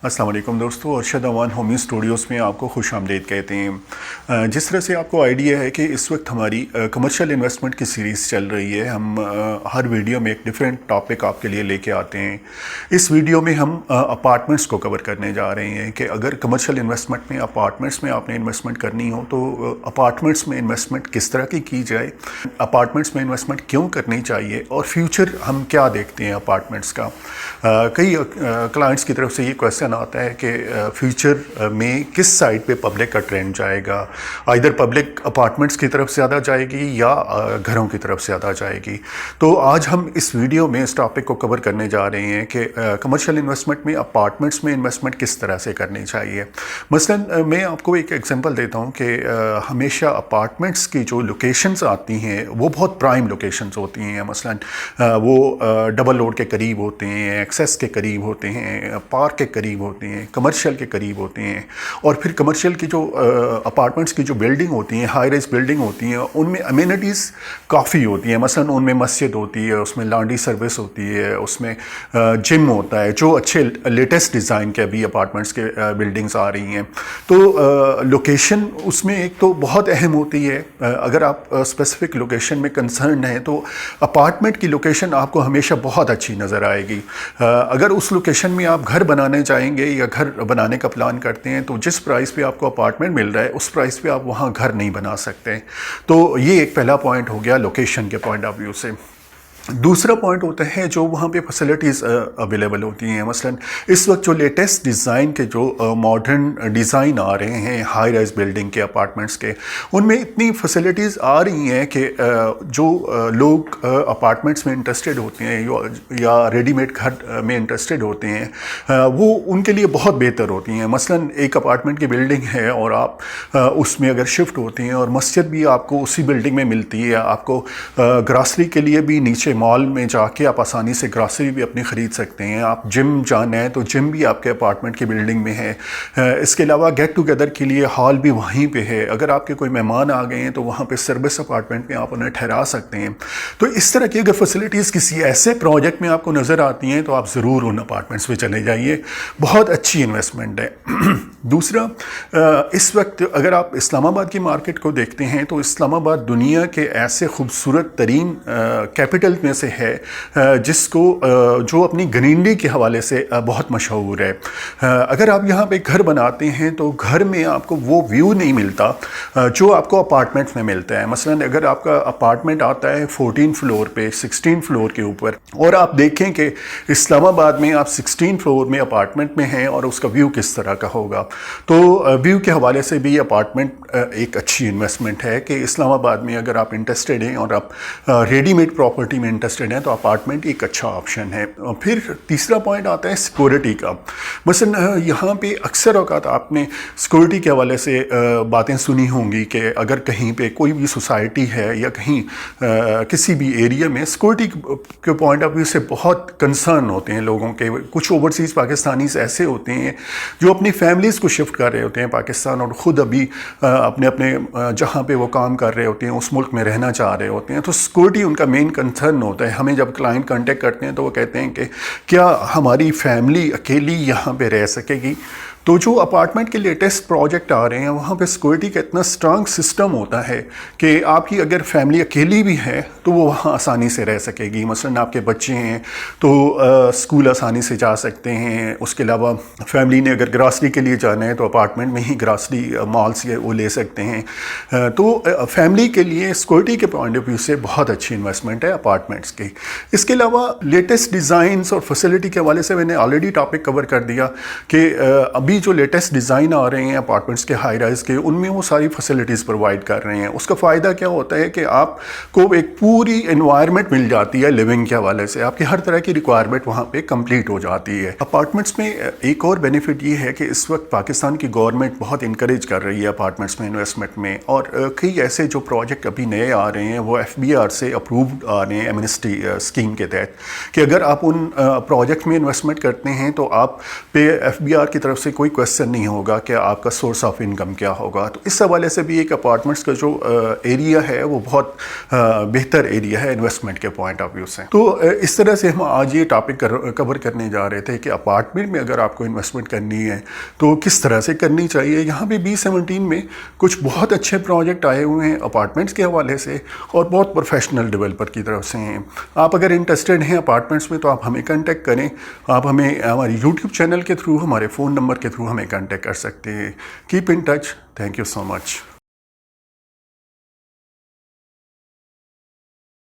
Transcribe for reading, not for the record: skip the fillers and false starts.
अस्सलाम वालेकुम दोस्तों, अरशद अवान होमी स्टूडियोज़ में आपको खुश आमदीद कहते हैं। जिस तरह से आपको आइडिया है कि इस वक्त हमारी कमर्शियल इन्वेस्टमेंट की सीरीज़ चल रही है। हम हर वीडियो में एक डिफरेंट टॉपिक आपके लिए लेके आते हैं। इस वीडियो में हम अपार्टमेंट्स को कवर करने जा रहे हैं कि अगर कमर्शियल इन्वेस्टमेंट में अपार्टमेंट्स में आपने इन्वेस्टमेंट करनी हो तो अपार्टमेंट्स में इन्वेस्टमेंट किस तरह की जाए, अपार्टमेंट्स में इन्वेस्टमेंट क्यों करनी चाहिए और फ्यूचर हम क्या देखते हैं अपार्टमेंट्स का। कई क्लाइंट्स की तरफ से ये क्वेश्चन आता है कि फ्यूचर में किस साइड पे पब्लिक का ट्रेंड जाएगा, आइदर पब्लिक अपार्टमेंट्स की तरफ ज़्यादा जाएगी या घरों की तरफ ज़्यादा जाएगी। तो आज हम इस वीडियो में इस टॉपिक को कवर करने जा रहे हैं कि कमर्शियल इन्वेस्टमेंट में अपार्टमेंट्स में इन्वेस्टमेंट किस तरह से करनी चाहिए। मसलन मैं आपको एक एग्जांपल देता हूँ कि हमेशा अपार्टमेंट्स की जो लोकेशंस आती हैं वो बहुत प्राइम लोकेशंस होती हैं। मसलन वो डबल रोड के करीब होते हैं, एक्सेस के करीब होते हैं, पार्क के करीब होते हैं, कमर्शियल के करीब होते हैं। और फिर कमर्शियल की जो अपार्टमेंट्स की जो बिल्डिंग होती हैं, हाई राइज बिल्डिंग होती हैं, उनमें अमेनिटीज़ काफ़ी होती हैं। मसलन उनमें मस्जिद होती है, उसमें लॉन्ड्री सर्विस होती है, उसमें जिम होता है, जो अच्छे लेटेस्ट डिज़ाइन के अभी अपार्टमेंट्स के बिल्डिंग्स आ रही हैं। तो लोकेशन उसमें एक तो बहुत अहम होती है। अगर आप स्पेसिफिक लोकेशन में कंसर्न हैं तो अपार्टमेंट की लोकेशन आपको हमेशा बहुत अच्छी नज़र आएगी। अगर उस लोकेशन में आप घर बनाने जाएंगे या घर बनाने का प्लान करते हैं तो जिस प्राइस पे आपको अपार्टमेंट मिल रहा है उस प्राइस पे आप वहाँ घर नहीं बना सकते। तो ये एक पहला पॉइंट हो गया लोकेशन के पॉइंट ऑफ व्यू से। दूसरा पॉइंट होता है जो वहाँ पे फैसिलिटीज़ अवेलेबल होती हैं। मसलन इस वक्त जो लेटेस्ट डिज़ाइन के जो मॉडर्न डिज़ाइन आ रहे हैं हाई राइज बिल्डिंग के अपार्टमेंट्स के, उनमें इतनी फैसिलिटीज़ आ रही हैं कि जो लोग अपार्टमेंट्स में इंटरेस्टेड होते हैं या रेडीमेड घर में इंटरेस्टेड होते हैं वो उनके लिए बहुत बेहतर होती हैं। मसलन एक अपार्टमेंट की बिल्डिंग है और आप उसमें अगर शिफ्ट होते हैं और मस्जिद भी आपको उसी बिल्डिंग में मिलती है, आपको ग्रॉसरी के लिए भी नीचे मॉल में जाके आप आसानी से ग्रॉसरी भी अपनी ख़रीद सकते हैं। आप जिम जाना है तो जिम भी आपके अपार्टमेंट की बिल्डिंग में है। इसके अलावा गेट टुगेदर के लिए हॉल भी वहीं पे है। अगर आपके कोई मेहमान आ गए हैं तो वहाँ पे सर्विस अपार्टमेंट में आप उन्हें ठहरा सकते हैं। तो इस तरह की अगर फैसिलिटीज़ किसी ऐसे प्रोजेक्ट में आपको नज़र आती हैं तो आप ज़रूर उन अपार्टमेंट्स में चले जाइए, बहुत अच्छी इन्वेस्टमेंट है। दूसरा, इस वक्त अगर आप इस्लामाबाद की मार्केट को देखते हैं तो इस्लामाबाद दुनिया के ऐसे खूबसूरत तरीन कैपिटल में से है जिसको जो अपनी ग्रीनरी के हवाले से बहुत मशहूर है। अगर आप यहाँ पे घर बनाते हैं तो घर में आपको वो व्यू नहीं मिलता जो आपको अपार्टमेंट में मिलता है। मसलन अगर आपका अपार्टमेंट आता है 14 फ्लोर पे, 16 फ्लोर के ऊपर, और आप देखें कि इस्लामाबाद में आप 16 फ्लोर में अपार्टमेंट में हैं और उसका व्यू किस तरह का होगा, तो व्यू के हवाले से भी अपार्टमेंट एक अच्छी इन्वेस्टमेंट है कि इस्लामाबाद में अगर आप इंटरेस्टेड हैं और आप रेडीमेड प्रॉपर्टी में इंटरेस्टेड हैं तो अपार्टमेंट एक अच्छा ऑप्शन है। फिर तीसरा पॉइंट आता है सिक्योरिटी का। मसलन यहाँ पे अक्सर औक़ात आपने सिक्योरिटी के हवाले से बातें सुनी होंगी कि अगर कहीं पे कोई भी सोसाइटी है या कहीं किसी भी एरिया में सिक्योरिटी के पॉइंट ऑफ व्यू से बहुत कंसर्न होते हैं लोगों के। कुछ ओवरसीज़ पाकिस्तानीज़ ऐसे होते हैं जो अपनी फैमिलीज़ को शिफ्ट कर रहे होते हैं पाकिस्तान और ख़ुद अभी अपने अपने जहाँ पे वो काम कर रहे होते हैं उस मुल्क में रहना चाह रहे होते हैं। तो सिक्योरिटी उनका मेन कंसर्न होता है। हमें जब क्लाइंट कांटेक्ट करते हैं तो वो कहते हैं कि क्या हमारी फैमिली अकेली यहाँ पे रह सकेगी। तो जो अपार्टमेंट के लेटेस्ट प्रोजेक्ट आ रहे हैं वहाँ पे सिक्योरिटी का इतना स्ट्रांग सिस्टम होता है कि आपकी अगर फैमिली अकेली भी है तो वो वहाँ आसानी से रह सकेगी। मसलन आपके बच्चे हैं तो स्कूल आसानी से जा सकते हैं। उसके अलावा फैमिली ने अगर ग्रॉसरी के लिए जाना है तो अपार्टमेंट में ही ग्रॉसरी मॉल से वो ले सकते हैं। तो फैमिली के लिए सिक्योरिटी के पॉइंट ऑफ व्यू से बहुत अच्छी इन्वेस्टमेंट है अपार्टमेंट्स की। इसके अलावा लेटेस्ट डिज़ाइंस और फैसिलिटी के हवाले से मैंने ऑलरेडी टॉपिक कवर कर दिया कि अभी जो लेटेस्ट डिज़ाइन आ रहे हैं अपार्टमेंट्स के हाई राइज के, उनमें वो सारी फैसिलिटीज़ प्रोवाइड कर रहे हैं। उसका फ़ायदा क्या होता है कि आपको एक पूरी एनवायरनमेंट मिल जाती है लिविंग के हवाले से, आपकी हर तरह की रिक्वायरमेंट वहाँ पे कंप्लीट हो जाती है। अपार्टमेंट्स में एक और बेनिफिट ये है कि इस वक्त पाकिस्तान की गवर्नमेंट बहुत इंकरेज कर रही है अपार्टमेंट्स में इन्वेस्टमेंट में, और कई ऐसे जो प्रोजेक्ट अभी नए आ रहे हैं वो FBR से अप्रूव्ड आ रहे हैं एमनेस्टी स्कीम के तहत, कि अगर आप उन प्रोजेक्ट में इन्वेस्टमेंट करते हैं तो आप पे FBR की तरफ से कोई क्वेश्चन नहीं होगा कि आपका सोर्स ऑफ इनकम क्या होगा। तो इस हवाले से भी एक अपार्टमेंट्स का जो एरिया है वो बहुत बेहतर एरिया है इन्वेस्टमेंट के पॉइंट ऑफ व्यू से। तो इस तरह से हम आज ये टॉपिक कवर करने जा रहे थे कि अपार्टमेंट में अगर आपको इन्वेस्टमेंट करनी है तो किस तरह से करनी चाहिए। यहाँ पे B17 में कुछ बहुत अच्छे प्रोजेक्ट आए हुए हैं अपार्टमेंट्स के हवाले से और बहुत प्रोफेशनल डेवलपर की तरफ से हैं। आप अगर इंटरेस्टेड हैं अपार्टमेंट्स में तो आप हमें कांटेक्ट करें। आप हमें हमारी यूट्यूब चैनल के थ्रू, हमारे फ़ोन नंबर के थ्रू हमें कांटेक्ट कर सकते हैं। Keep in touch. Thank you so much.